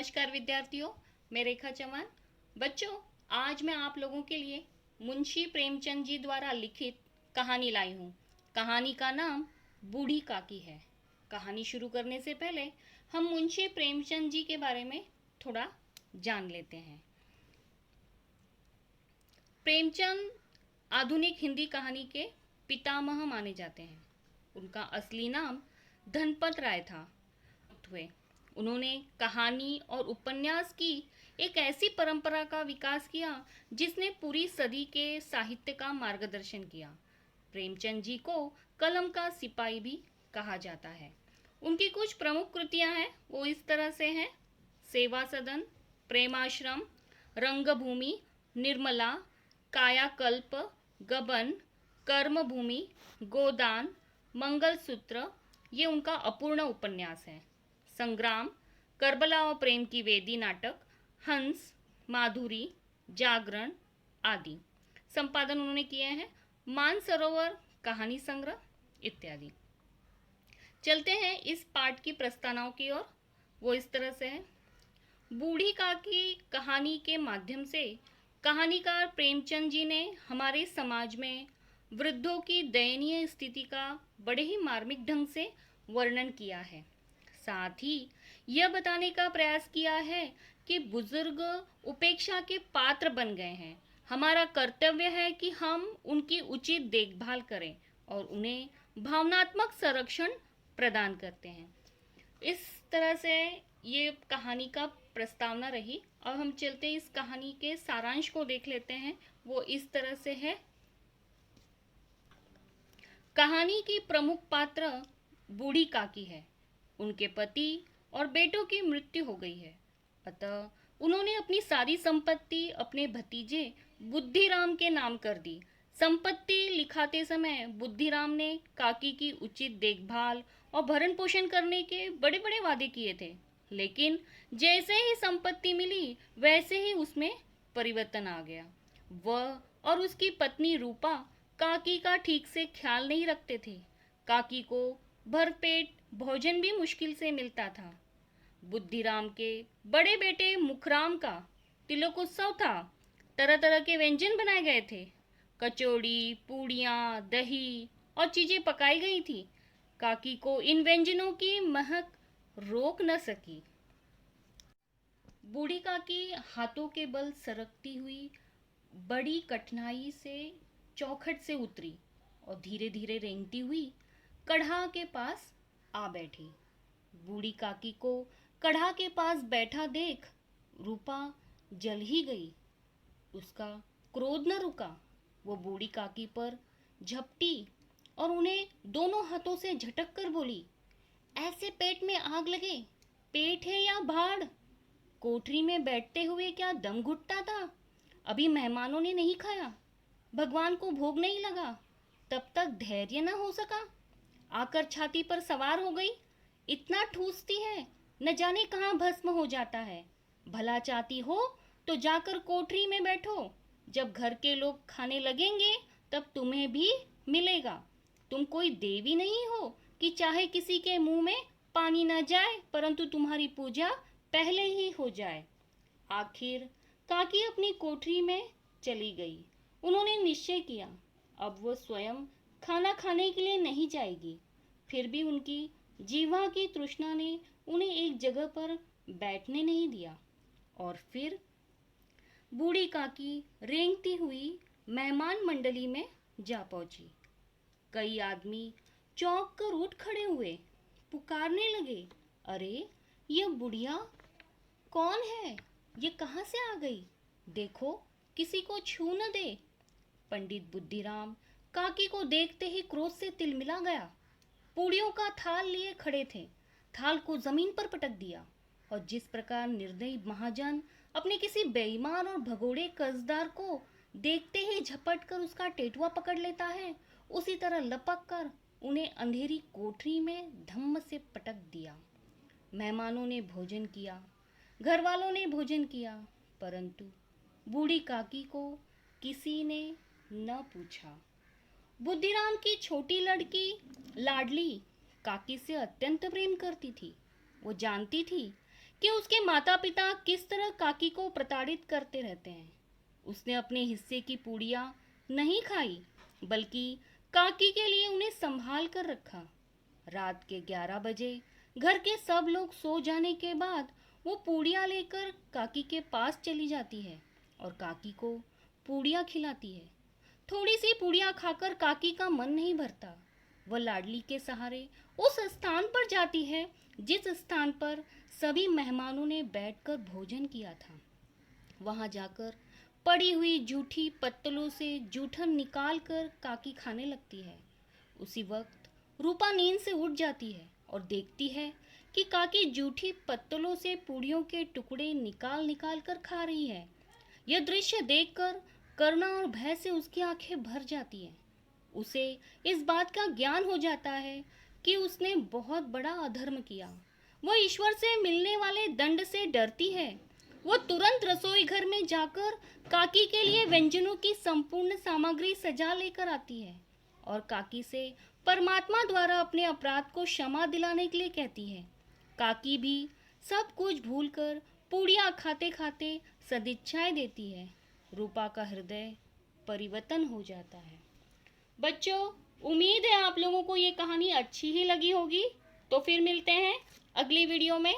नमस्कार विद्यार्थियों, मैं रेखा चौहान। बच्चों, आज मैं आप लोगों के लिए मुंशी प्रेमचंद जी द्वारा लिखित कहानी लाई हूँ। कहानी का नाम बूढ़ी काकी है। कहानी शुरू करने से पहले हम मुंशी प्रेमचंद जी के बारे में थोड़ा जान लेते हैं। प्रेमचंद आधुनिक हिंदी कहानी के पितामह माने जाते हैं। उनका असली नाम धनपत राय था। उन्होंने कहानी और उपन्यास की एक ऐसी परंपरा का विकास किया जिसने पूरी सदी के साहित्य का मार्गदर्शन किया। प्रेमचंद जी को कलम का सिपाही भी कहा जाता है। उनकी कुछ प्रमुख कृतियां हैं, वो इस तरह से हैं: सेवा सदन, प्रेमाश्रम, रंगभूमि, निर्मला, कायाकल्प, गबन, कर्मभूमि, गोदान, मंगलसूत्र, ये उनका अपूर्ण उपन्यास है। संग्राम, करबला और प्रेम की वेदी नाटक, हंस, माधुरी, जागरण आदि संपादन उन्होंने किए हैं। मानसरोवर कहानी संग्रह इत्यादि। चलते हैं इस पाठ की प्रस्तावनाओं की ओर। वो इस तरह से है: बूढ़ी काकी कहानी के माध्यम से कहानीकार प्रेमचंद जी ने हमारे समाज में वृद्धों की दयनीय स्थिति का बड़े ही मार्मिक ढंग से वर्णन किया है। साथ ही यह बताने का प्रयास किया है कि बुजुर्ग उपेक्षा के पात्र बन गए हैं। हमारा कर्तव्य है कि हम उनकी उचित देखभाल करें और उन्हें भावनात्मक संरक्षण प्रदान करते हैं। इस तरह से ये कहानी का प्रस्तावना रही। अब हम चलते हैं इस कहानी के सारांश को देख लेते हैं। वो इस तरह से है: कहानी की प्रमुख पात्र बूढ़ी काकी है। उनके पति और बेटों की मृत्यु हो गई है, अतः उन्होंने अपनी सारी संपत्ति अपने भतीजे बुद्धिराम के नाम कर दी। संपत्ति लिखाते समय बुद्धिराम ने काकी की उचित देखभाल और भरण पोषण करने के बड़े बड़े वादे किए थे, लेकिन जैसे ही संपत्ति मिली वैसे ही उसमें परिवर्तन आ गया। वह और उसकी पत्नी रूपा काकी का ठीक से ख्याल नहीं रखते थे। काकी को भरपेट भोजन भी मुश्किल से मिलता था। बुद्धिराम के बड़े बेटे मुखराम का तिलक उत्सव था। तरह तरह के व्यंजन बनाए गए थे। कचौड़ी, पूड़ियाँ, दही और चीजें पकाई गई थी। काकी को इन व्यंजनों की महक रोक न सकी। बूढ़ी काकी हाथों के बल सरकती हुई बड़ी कठिनाई से चौखट से उतरी और धीरे धीरे रेंगती हुई कढ़ा के पास आ बैठी। बूढ़ी काकी को कढ़ा के पास बैठा देख रूपा जल ही गई। उसका क्रोध न रुका। वो बूढ़ी काकी पर झपटी और उन्हें दोनों हाथों से झटक कर बोली, ऐसे पेट में आग लगे, पेट है या भाड़? कोठरी में बैठते हुए क्या दम घुटता था? अभी मेहमानों ने नहीं खाया, भगवान को भोग नहीं लगा, तब तक धैर्य न हो सका, आकर छाती पर सवार हो गई। इतना ठूसती है, न जाने कहाँ भस्म हो जाता है। भला चाहती हो तो जाकर कोठरी में बैठो। जब घर के लोग खाने लगेंगे तब तुम्हें भी मिलेगा। तुम कोई देवी नहीं हो कि चाहे किसी के मुंह में पानी न जाए परंतु तुम्हारी पूजा पहले ही हो जाए। आखिर काकी अपनी कोठरी में चली गई। उन्होंने निश्चय किया अब वो स्वयं खाना खाने के लिए नहीं जाएगी। फिर भी उनकी जीवा की तृष्णा ने उन्हें एक जगह पर बैठने नहीं दिया और फिर बूढ़ी काकी रेंगती हुई मेहमान मंडली में जा पहुंची। कई आदमी चौंक कर उठ खड़े हुए, पुकारने लगे, अरे यह बुढ़िया कौन है? ये कहाँ से आ गई? देखो किसी को छू न दे। पंडित बुद्धिराम काकी को देखते ही क्रोध से तिलमिला गया। पूड़ियों का थाल लिए खड़े थे। थाल को जमीन पर पटक दिया और जिस प्रकार निर्दयी महाजन अपने किसी बेईमान और भगोड़े कर्जदार को देखते ही झपट कर उसका टेटुआ पकड़ लेता है, उसी तरह लपक कर उन्हें अंधेरी कोठरी में धम्म से पटक दिया। मेहमानों ने भोजन किया, घर वालों ने भोजन किया, परंतु बूढ़ी काकी को किसी ने न पूछा। बुद्धिराम की छोटी लड़की लाडली काकी से अत्यंत प्रेम करती थी। वो जानती थी कि उसके माता पिता किस तरह काकी को प्रताड़ित करते रहते हैं। उसने अपने हिस्से की पूड़ियाँ नहीं खाई, बल्कि काकी के लिए उन्हें संभाल कर रखा। रात के 11 बजे घर के सब लोग सो जाने के बाद वो पूड़ियाँ लेकर काकी के पास चली जाती है और काकी को पूड़ियाँ खिलाती है। थोड़ी सी पूड़ियाँ खाकर काकी का मन नहीं भरता। वह लाडली के सहारे उस स्थान पर जाती है जिस स्थान पर सभी मेहमानों ने बैठकर भोजन किया था। वहां जाकर पड़ी हुई जूठी पत्तलों से जूठन निकाल कर काकी खाने लगती है। उसी वक्त रूपा नींद से उठ जाती है और देखती है कि काकी जूठी पत्तलों से पूड़ियों के टुकड़े निकाल निकाल कर खा रही है। यह दृश्य देखकर करुणा और भय से उसकी आंखें भर जाती हैं। उसे इस बात का ज्ञान हो जाता है कि उसने बहुत बड़ा अधर्म किया। वह ईश्वर से मिलने वाले दंड से डरती है। वो तुरंत रसोई घर में जाकर काकी के लिए व्यंजनों की संपूर्ण सामग्री सजा लेकर आती है और काकी से परमात्मा द्वारा अपने अपराध को क्षमा दिलाने के लिए कहती है। काकी भी सब कुछ भूलकर पूड़ियाँ खाते खाते सदिच्छाएं देती है। रूपा का हृदय परिवर्तन हो जाता है। बच्चों, उम्मीद है आप लोगों को ये कहानी अच्छी ही लगी होगी। तो फिर मिलते हैं अगली वीडियो में।